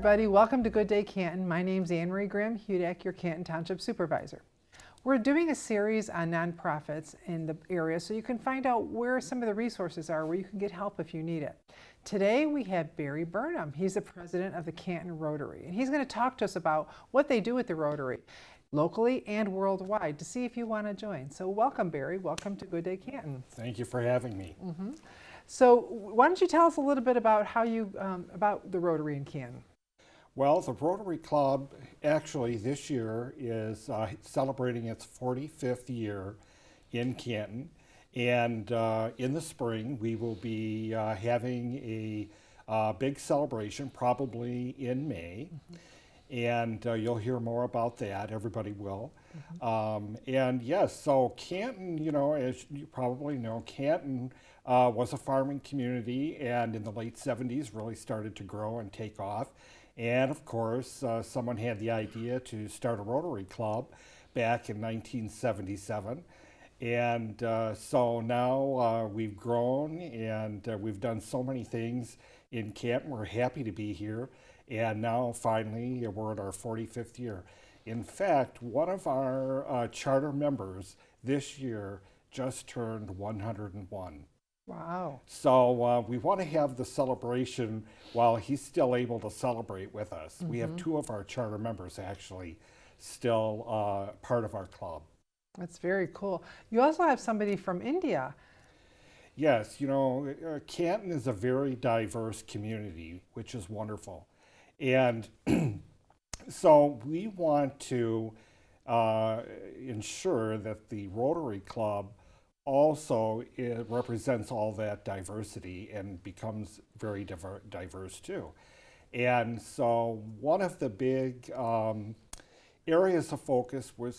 everybody. Welcome to Good Day Canton. My name's Anne Marie Graham-Hudak, your Canton Township Supervisor. We're doing a series on nonprofits in the area so you can find out where some of the resources are, where you can get help if you need it. Today we have Barry Burnham. He's the president of the Canton Rotary, and he's going to talk to us about what they do with the Rotary, locally and worldwide, to see if you want to join. So welcome, Barry. Welcome to Good Day Canton. Thank you for having me. So why don't you tell us a little bit about how you, about the Rotary in Canton? Well, the Rotary Club actually this year is celebrating its 45th year in Canton. And in the spring, we will be having a big celebration, probably in May. And you'll hear more about that. Everybody will. And yes, so Canton, you know, as you probably know, Canton was a farming community, and in the late 70s really started to grow and take off. And of course, someone had the idea to start a Rotary Club back in 1977. And so now we've grown, and we've done so many things in Canton. We're happy to be here. And now finally, we're at our 45th year. In fact, one of our charter members this year just turned 101. Wow. So we want to have the celebration while he's still able to celebrate with us. We have two of our charter members actually still part of our club. That's very cool. You also have somebody from India. Yes, you know, Canton is a very diverse community, which is wonderful. And so we want to ensure that the Rotary Club also represents all that diversity and becomes very diverse too. And so one of the big areas of focus were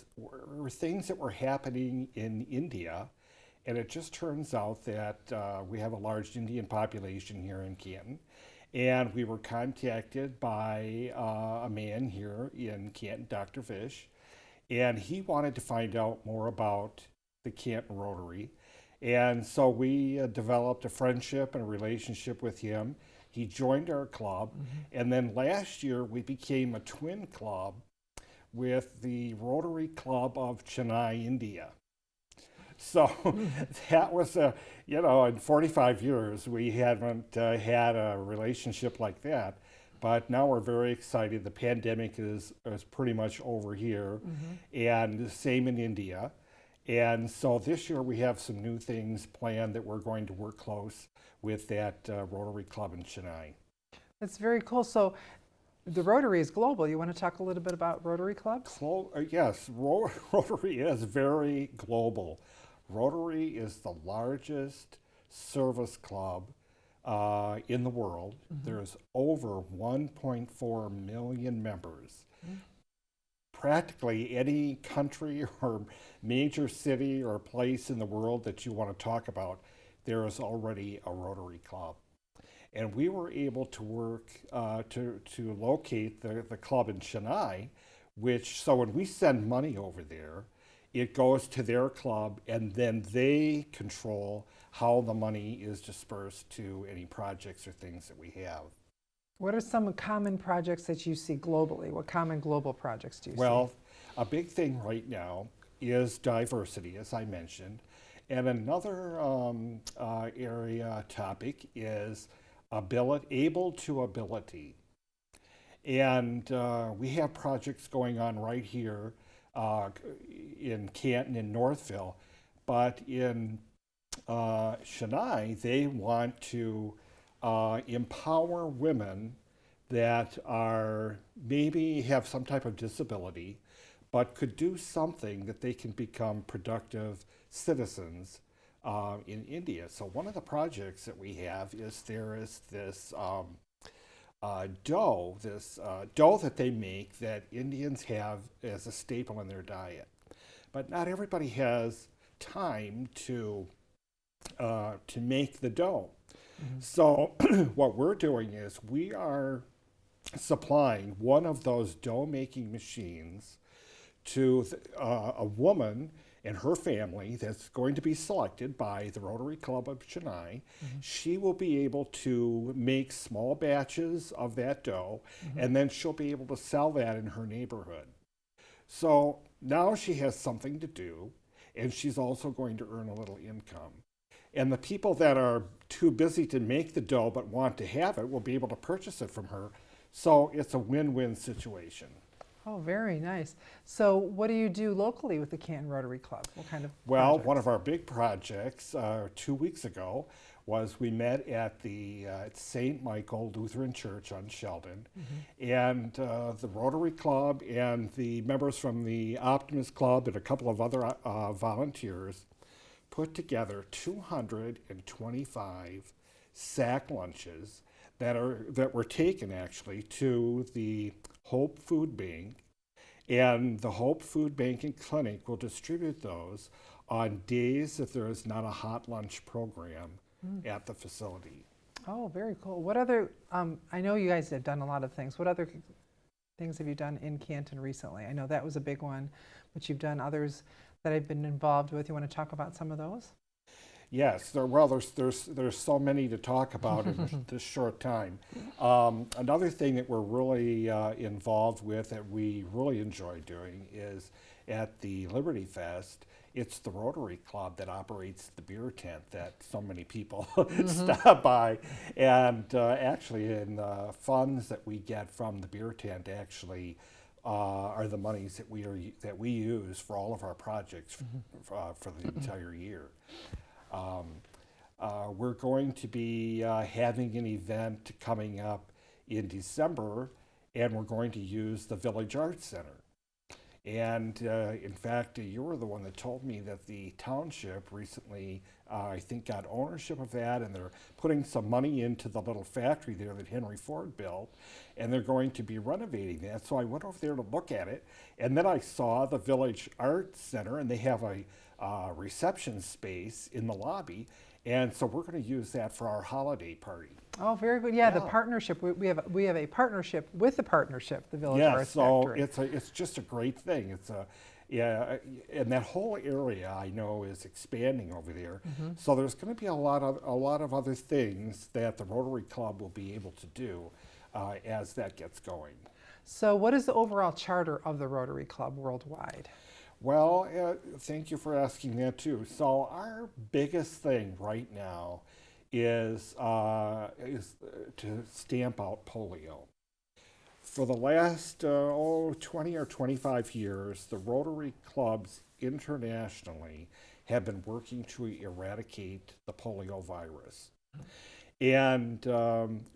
things that were happening in India. And it just turns out that we have a large Indian population here in Canton. And we were contacted by a man here in Canton, Dr. Fish, and he wanted to find out more about the Canton Rotary. And so we developed a friendship and a relationship with him. He joined our club, and then last year we became a twin club with the Rotary Club of Chennai, India. So that was you know, in 45 years, we haven't had a relationship like that. But now we're very excited. The pandemic is pretty much over here, and the same in India. And so this year we have some new things planned that we're going to work close with that Rotary Club in Chennai. That's very cool. So the Rotary is global. You want to talk a little bit about Rotary clubs? Yes, Rotary is very global. Rotary is the largest service club in the world. There's over 1.4 million members. Practically any country or major city or place in the world that you want to talk about, there is already a Rotary Club. And we were able to work to locate the club in Chennai, so when we send money over there, it goes to their club, and then they control how the money is dispersed to any projects or things that we have. What are some common projects that you see globally? What common global projects do you see? Well, a big thing right now is diversity, as I mentioned. And another topic is able to ability. And we have projects going on right here in Canton and Northville, but in Chennai, they want to empower women that maybe have some type of disability, but could do something that they can become productive citizens in India. So one of the projects that we have is there is this dough that they make that Indians have as a staple in their diet. But not everybody has time to make the dough. So what we're doing is we are supplying one of those dough making machines to a woman, and her family that's going to be selected by the Rotary Club of Chennai. She will be able to make small batches of that dough, and then she'll be able to sell that in her neighborhood. So now she has something to do, and she's also going to earn a little income. And the people that are too busy to make the dough but want to have it will be able to purchase it from her. So it's a win-win situation. Oh, very nice. So what do you do locally with the Canton Rotary Club? What kind of Well, projects? one of our big projects 2 weeks ago was we met at the St. Michael Lutheran Church on Sheldon, and the Rotary Club and the members from the Optimist Club and a couple of other volunteers put together 225 sack lunches that were taken actually to the Hope Food Bank, and the Hope Food Bank and Clinic will distribute those on days that there is not a hot lunch program at the facility. Oh, very cool. What other, I know you guys have done a lot of things. What other things have you done in Canton recently? I know that was a big one, but you've done others that I've been involved with. You want to talk about some of those? Yes, there's so many to talk about in this short time. Another thing that we're really involved with that we really enjoy doing is at the Liberty Fest. It's the Rotary Club that operates the beer tent that so many people stop by, and actually, in the funds that we get from the beer tent actually are the monies that we use for all of our projects for the entire year. We're going to be having an event coming up in December, and we're going to use the Village Arts Center. And in fact, you were the one that told me that the township recently, I think, got ownership of that, and they're putting some money into the little factory there that Henry Ford built, and they're going to be renovating that. So I went over there to look at it, and then I saw the Village Arts Center, and they have a reception space in the lobby, and so we're going to use that for our holiday party. Oh, very good. Yeah, the partnership. We have a partnership with the partnership, the Village Arts so Factory. it's just a great thing. And that whole area I know is expanding over there. So there's going to be a lot of other things that the Rotary Club will be able to do as that gets going. So what is the overall charter of the Rotary Club worldwide? Well, thank you for asking that too. So our biggest thing right now is to stamp out polio. For the last 20 or 25 years, the Rotary clubs internationally have been working to eradicate the polio virus. And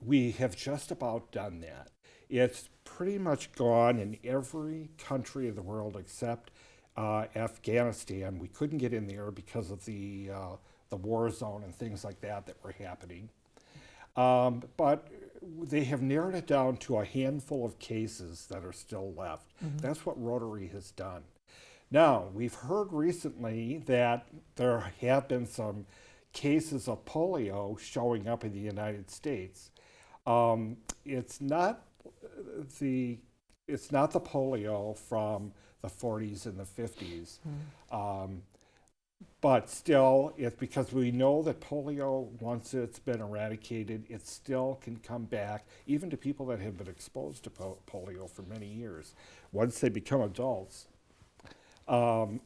we have just about done that. It's pretty much gone in every country of the world except Afghanistan. We couldn't get in there because of the war zone and things like that were happening. But they have narrowed it down to a handful of cases that are still left. That's what Rotary has done. Now, we've heard recently that there have been some cases of polio showing up in the United States. It's not the polio from the 40s and the 50s. But still, it's because we know that polio, once it's been eradicated, it still can come back, even to people that have been exposed to polio for many years. Once they become adults,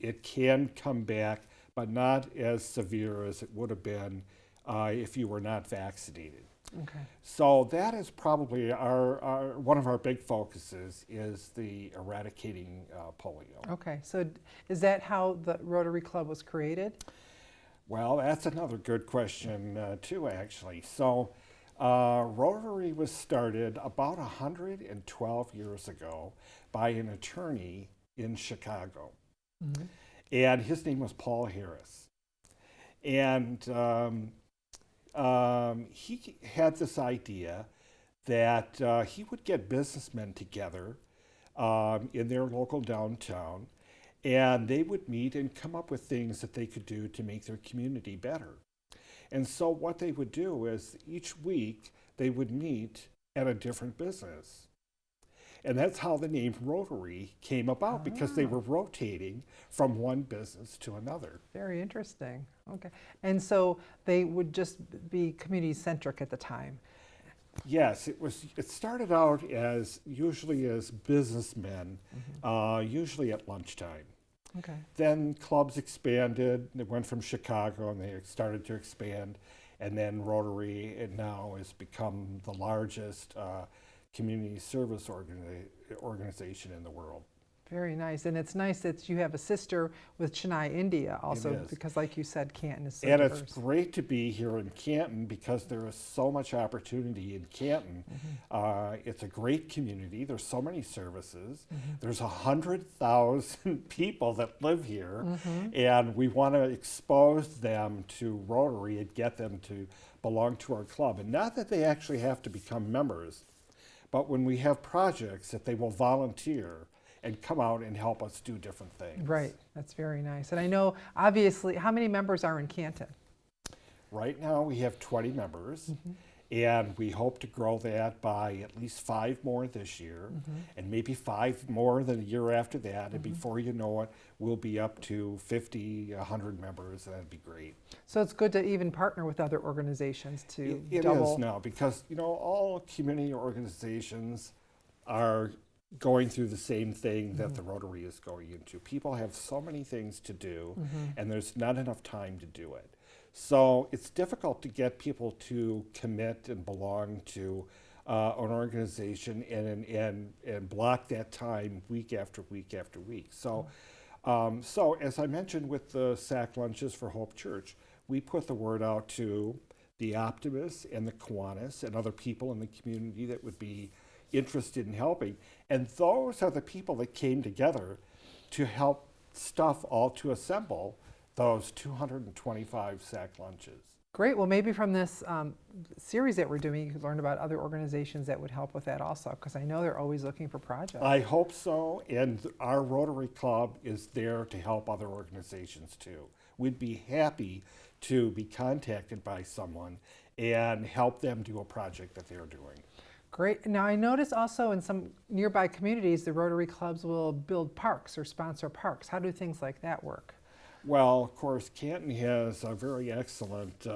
it can come back, but not as severe as it would have been if you were not vaccinated. Okay. So that is probably one of our big focuses is the eradicating polio. Okay, so is that how the Rotary Club was created? Well, that's another good question too, actually. So Rotary was started about 112 years ago by an attorney in Chicago. And his name was Paul Harris. And he had this idea that he would get businessmen together in their local downtown, and they would meet and come up with things that they could do to make their community better. And so what they would do is each week they would meet at a different business. And that's how the name Rotary came about, because they were rotating from one business to another. Very interesting. Okay. And so they would just be community-centric at the time. Yes, it started out as usually as businessmen, usually at lunchtime. Okay. Then clubs expanded. They went from Chicago and they started to expand. And then Rotary now has become the largest community service organization in the world. Very nice. And it's nice that you have a sister with Chennai, India also, It is. because like you said, Canton is so And diverse. it's great to be here in Canton because there is so much opportunity in Canton. It's a great community. There's so many services. There's 100,000 people that live here, and we want to expose them to Rotary and get them to belong to our club. And not that they actually have to become members, but when we have projects that they will volunteer and come out and help us do different things. Right. That's very nice. And I know, obviously, how many members are in Canton? Right now we have 20 members, and we hope to grow that by at least 5 more this year, and maybe 5 more the year after that, and before you know it, we'll be up to 50, 100 members, and that'd be great. So it's good to even partner with other organizations to It double. is now, because all community organizations are going through the same thing that the Rotary is going into. People have so many things to do, and there's not enough time to do it. So it's difficult to get people to commit and belong to an organization and block that time week after week after week. So, so as I mentioned with the sack lunches for Hope Church, we put the word out to the Optimists and the Kiwanis and other people in the community that would be interested in helping. And those are the people that came together to help to assemble those 225 sack lunches. Great. Well, maybe from this series that we're doing, you could learn about other organizations that would help with that also, because I know they're always looking for projects. I hope so, and our Rotary Club is there to help other organizations too. We'd be happy to be contacted by someone and help them do a project that they're doing. Great. Now, I notice also in some nearby communities, the Rotary clubs will build parks or sponsor parks. How do things like that work? Well, of course, Canton has a very excellent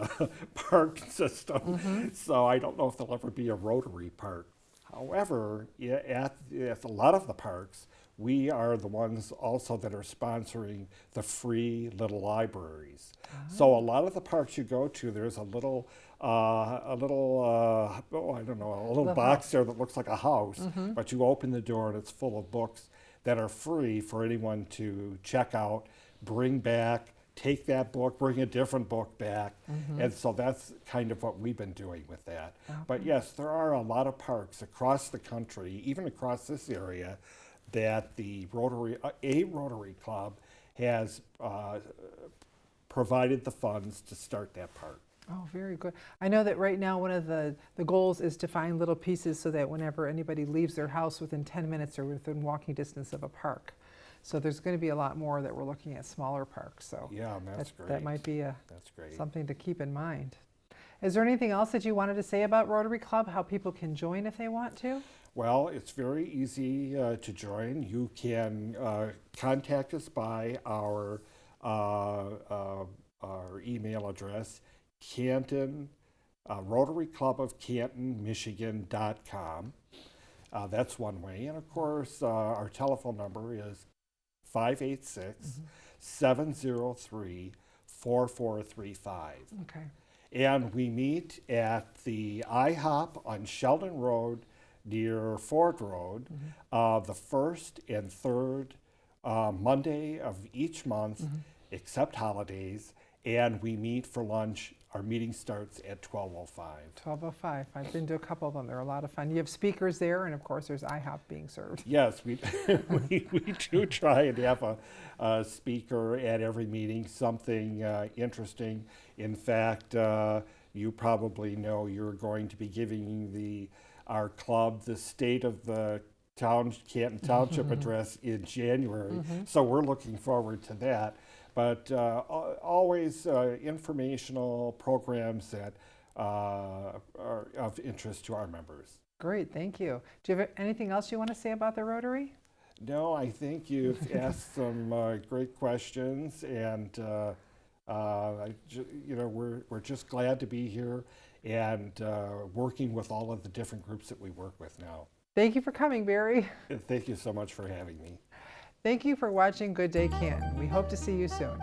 park system, so I don't know if there'll ever be a Rotary park. However, at a lot of the parks, we are the ones also that are sponsoring the free little libraries. So a lot of the parks you go to, there's a little box there that looks like a house, but you open the door and it's full of books that are free for anyone to check out, bring back, take that book, bring a different book back. And so that's kind of what we've been doing with that. But yes, there are a lot of parks across the country, even across this area, that the Rotary Club has provided the funds to start that park. Oh, very good. I know that right now one of the goals is to find little pieces so that whenever anybody leaves their house within 10 minutes or within walking distance of a park. So there's going to be a lot more that we're looking at smaller parks. So yeah, that's great. That might be that's great. Something to keep in mind. Is there anything else that you wanted to say about Rotary Club, how people can join if they want to? Well, it's very easy to join. You can contact us by our email address, Canton, Rotary Club of Canton, Michigan.com. That's one way. And of course, our telephone number is 586-703-4435. Okay. And we meet at the IHOP on Sheldon Road near Ford Road, the first and third Monday of each month, except holidays, and we meet for lunch. Our meeting starts at 12:05. 12:05. I've been to a couple of them. They're a lot of fun. You have speakers there, and of course, there's IHOP being served. Yes, we do try and have a speaker at every meeting, something interesting. In fact, you probably know you're going to be giving our club the State of the Canton Township address in January, so we're looking forward to that. But always informational programs that are of interest to our members. Great, thank you. Do you have anything else you want to say about the Rotary? No, I think you've asked some great questions, and we're just glad to be here and working with all of the different groups that we work with now. Thank you for coming, Barry. Thank you so much for having me. Thank you for watching Good Day Canton. We hope to see you soon.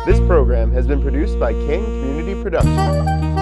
This program has been produced by Canton Community Productions.